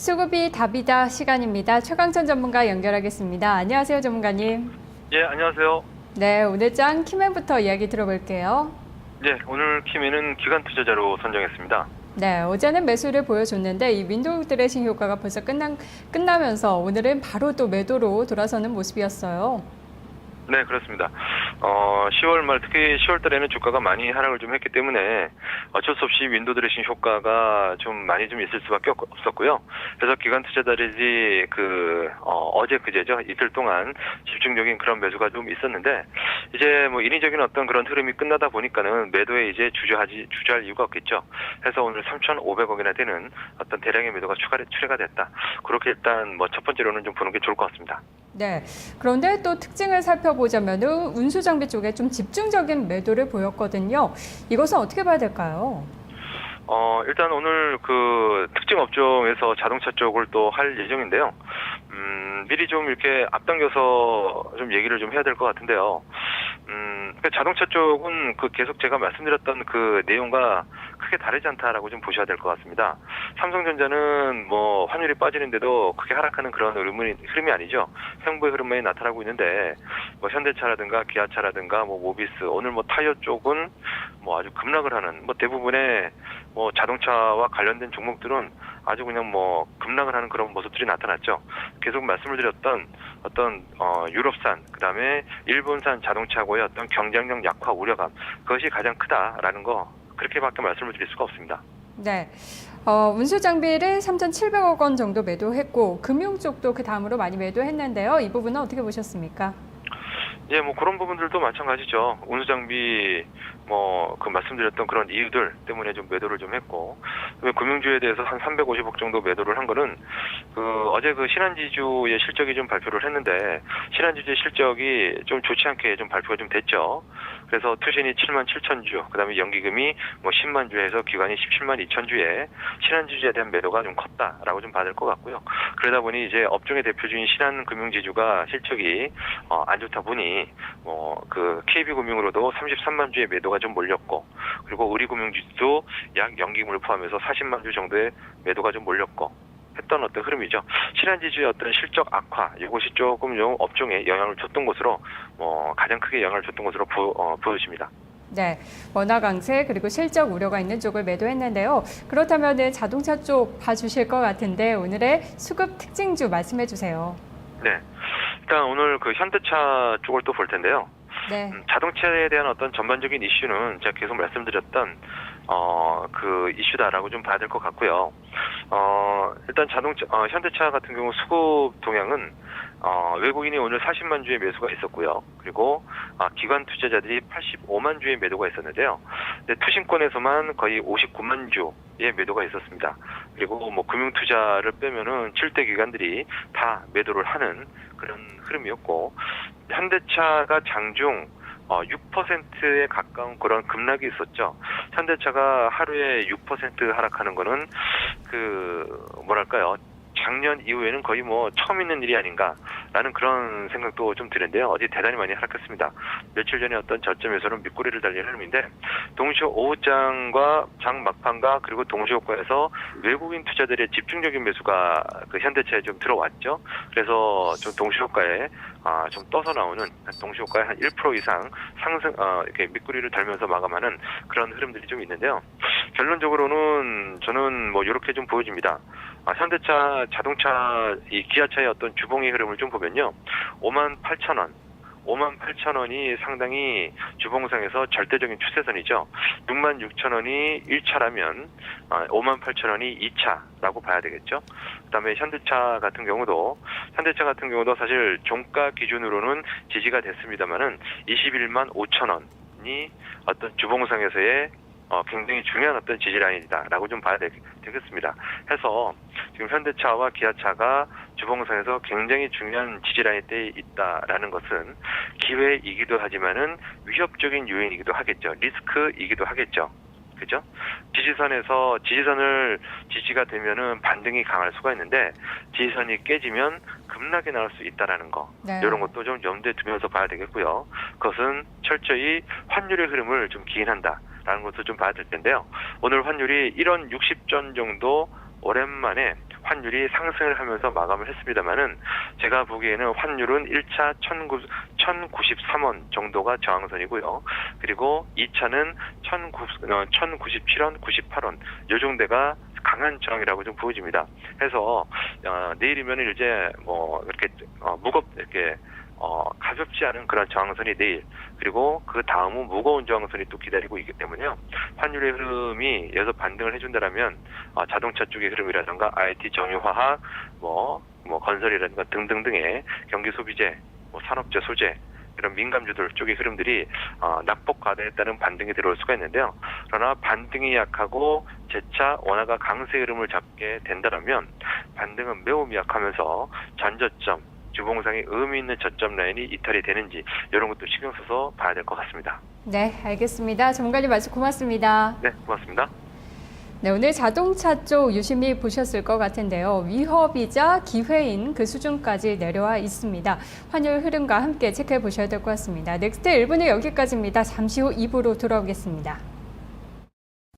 수급이 답이다 시간입니다. 최강천 전문가 연결하겠습니다. 안녕하세요, 전문가님. 예, 안녕하세요. 네, 오늘 장 키맨부터 이야기 들어볼게요. 예, 오늘 키맨은 기관 투자자로 선정했습니다. 네, 어제는 매수를 보여줬는데 이 윈도우 드레싱 효과가 벌써 끝나면서 오늘은 바로 또 매도로 돌아서는 모습이었어요. 네, 그렇습니다. 10월 말, 특히 10월 달에는 주가가 많이 하락을 좀 했기 때문에 어쩔 수 없이 윈도우 드레싱 효과가 좀 많이 좀 있을 수밖에 없었고요. 그래서 기관 투자자들이 어제 그제죠. 이틀 동안 집중적인 그런 매수가 좀 있었는데 이제 뭐 인위적인 어떤 그런 흐름이 끝나다 보니까는 매도에 이제 주저할 이유가 없겠죠. 그래서 오늘 3,500억이나 되는 어떤 대량의 매도가 출회가 됐다. 그렇게 일단 뭐 첫 번째로는 좀 보는 게 좋을 것 같습니다. 네, 그런데 또 특징을 살펴보자면 운수장비 쪽에 좀 집중적인 매도를 보였거든요. 이것은 어떻게 봐야 될까요? 일단 오늘 그 특정 업종에서 자동차 쪽을 또 할 예정인데요. 미리 좀 이렇게 앞당겨서 좀 얘기를 좀 해야 될 것 같은데요. 자동차 쪽은 계속 제가 말씀드렸던 그 내용과 크게 다르지 않다라고 좀 보셔야 될 것 같습니다. 삼성전자는 뭐 환율이 빠지는데도 크게 하락하는 그런 흐름이 아니죠. 횡보의 흐름만이 나타나고 있는데 뭐 현대차라든가 기아차라든가 뭐 모비스 오늘 뭐 타이어 쪽은 뭐 아주 급락을 하는 뭐 대부분의 뭐 자동차와 관련된 종목들은 아주 그냥 뭐 급락을 하는 그런 모습들이 나타났죠. 계속 말씀을 드렸던 어떤 유럽산 그다음에 일본산 자동차고의 어떤 경쟁력 약화 우려감 그것이 가장 크다라는 거 그렇게밖에 말씀을 드릴 수가 없습니다. 네, 운수 장비를 3,700억 원 정도 매도했고 금융 쪽도 그 다음으로 많이 매도했는데요. 이 부분은 어떻게 보셨습니까? 예, 뭐 그런 부분들도 마찬가지죠. 운수장비 말씀드렸던 그런 이유들 때문에 좀 매도를 좀 했고, 금융주에 대해서 한 350억 정도 매도를 한 거는 어제 신한지주의 실적이 좀 발표를 했는데 신한지주의 실적이 좀 좋지 않게 좀 발표가 좀 됐죠. 그래서 투신이 7만 7천 주, 그다음에 연기금이 10만 주에서 기관이 17만 2천 주에 신한지주에 대한 매도가 좀 컸다라고 좀 받을 것 같고요. 그러다 보니 이제 업종의 대표주인 신한금융지주가 실적이 안 좋다 보니 KB금융으로도 33만 주의 매도가 좀 몰렸고, 그리고 의리금융지주도 약 연기금을 포함해서 40만 주 정도의 매도가 좀 몰렸고 했던 어떤 흐름이죠. 신한지주의 어떤 실적 악화 이것이 조금 좀 업종에 영향을 줬던 것으로 가장 크게 영향을 줬던 것으로 보여집니다. 네, 원화 강세 그리고 실적 우려가 있는 쪽을 매도했는데요. 그렇다면 자동차 쪽 봐주실 것 같은데 오늘의 수급 특징주 말씀해 주세요. 네, 일단 오늘 현대차 쪽을 또 볼 텐데요. 네. 자동차에 대한 어떤 전반적인 이슈는 제가 계속 말씀드렸던 이슈다라고 좀 봐야 될 것 같고요. 일단 현대차 같은 경우 수급 동향은 외국인이 오늘 40만 주의 매수가 있었고요. 그리고 기관 투자자들이 85만 주의 매도가 있었는데요. 근데 투신권에서만 거의 59만 주의 매도가 있었습니다. 그리고 금융 투자를 빼면은 7대 기관들이 다 매도를 하는 그런 흐름이었고, 현대차가 장중 6%에 가까운 그런 급락이 있었죠. 현대차가 하루에 6% 하락하는 거는 작년 이후에는 거의 처음 있는 일이 아닌가라는 그런 생각도 좀 드는데요. 어제 대단히 많이 하락했습니다. 며칠 전에 어떤 저점에서는 밑꼬리를 달리는 흐름인데, 동시에 오후장과 장 막판과 그리고 동시효과에서 외국인 투자들의 집중적인 매수가 현대차에 좀 들어왔죠. 그래서 좀 동시효과에 좀 떠서 나오는 동시효과에 한 1% 이상 상승 이렇게 밑꼬리를 달면서 마감하는 그런 흐름들이 좀 있는데요. 결론적으로는 저는 이렇게 좀 보여집니다. 현대차, 자동차, 이 기아차의 어떤 주봉의 흐름을 좀 보면요. 58,000원이 상당히 주봉상에서 절대적인 추세선이죠. 66,000원이 1차라면 58,000원이 2차라고 봐야 되겠죠. 그다음에 현대차 같은 경우도 사실 종가 기준으로는 지지가 됐습니다만은 21만 5천원이 어떤 주봉상에서의 굉장히 중요한 어떤 지지 라인이다라고 좀 봐야 되겠습니다. 해서 지금 현대차와 기아차가 주봉상에서 굉장히 중요한 지지 라인에 있다라는 것은 기회이기도 하지만은 위협적인 요인이기도 하겠죠. 리스크이기도 하겠죠. 그죠? 지지가 되면은 반등이 강할 수가 있는데 지지선이 깨지면 급락이 나올 수 있다라는 거. 네. 이런 것도 좀 염두에 두면서 봐야 되겠고요. 그것은 철저히 환율의 흐름을 좀 기인한다라는 것도 좀 봐야 될 텐데요. 오늘 환율이 1원 60전 정도 오랜만에 환율이 상승을 하면서 마감을 했습니다만은 제가 보기에는 환율은 1차 1,093원 정도가 저항선이고요. 그리고 2차는 1,097원, 98원 요 정도가 강한 저항이라고 좀 보여집니다. 해서 내일이면 이제 뭐 이렇게 이렇게 가볍지 않은 그런 저항선이 내일, 그리고 그 다음은 무거운 저항선이 또 기다리고 있기 때문에요. 환율의 흐름이 여기서 반등을 해준다라면 자동차 쪽의 흐름이라든가 IT, 정유화학, 뭐 건설이라든가 등등등의 경기 소비재, 뭐 산업재, 소재 이런 민감주들 쪽의 흐름들이 낙폭 과대에 따른 반등이 들어올 수가 있는데요. 그러나 반등이 약하고 재차 원화가 강세 흐름을 잡게 된다면 반등은 매우 미약하면서 전저점, 주봉상의 의미 있는 저점 라인이 이탈이 되는지 이런 것도 신경 써서 봐야 될 것 같습니다. 네, 알겠습니다. 전문가님 말씀 고맙습니다. 네, 고맙습니다. 네, 오늘 자동차 쪽 유심히 보셨을 것 같은데요. 위협이자 기회인 그 수준까지 내려와 있습니다. 환율 흐름과 함께 체크해 보셔야 될 것 같습니다. 넥스트 1부는 여기까지입니다. 잠시 후 2부로 돌아오겠습니다.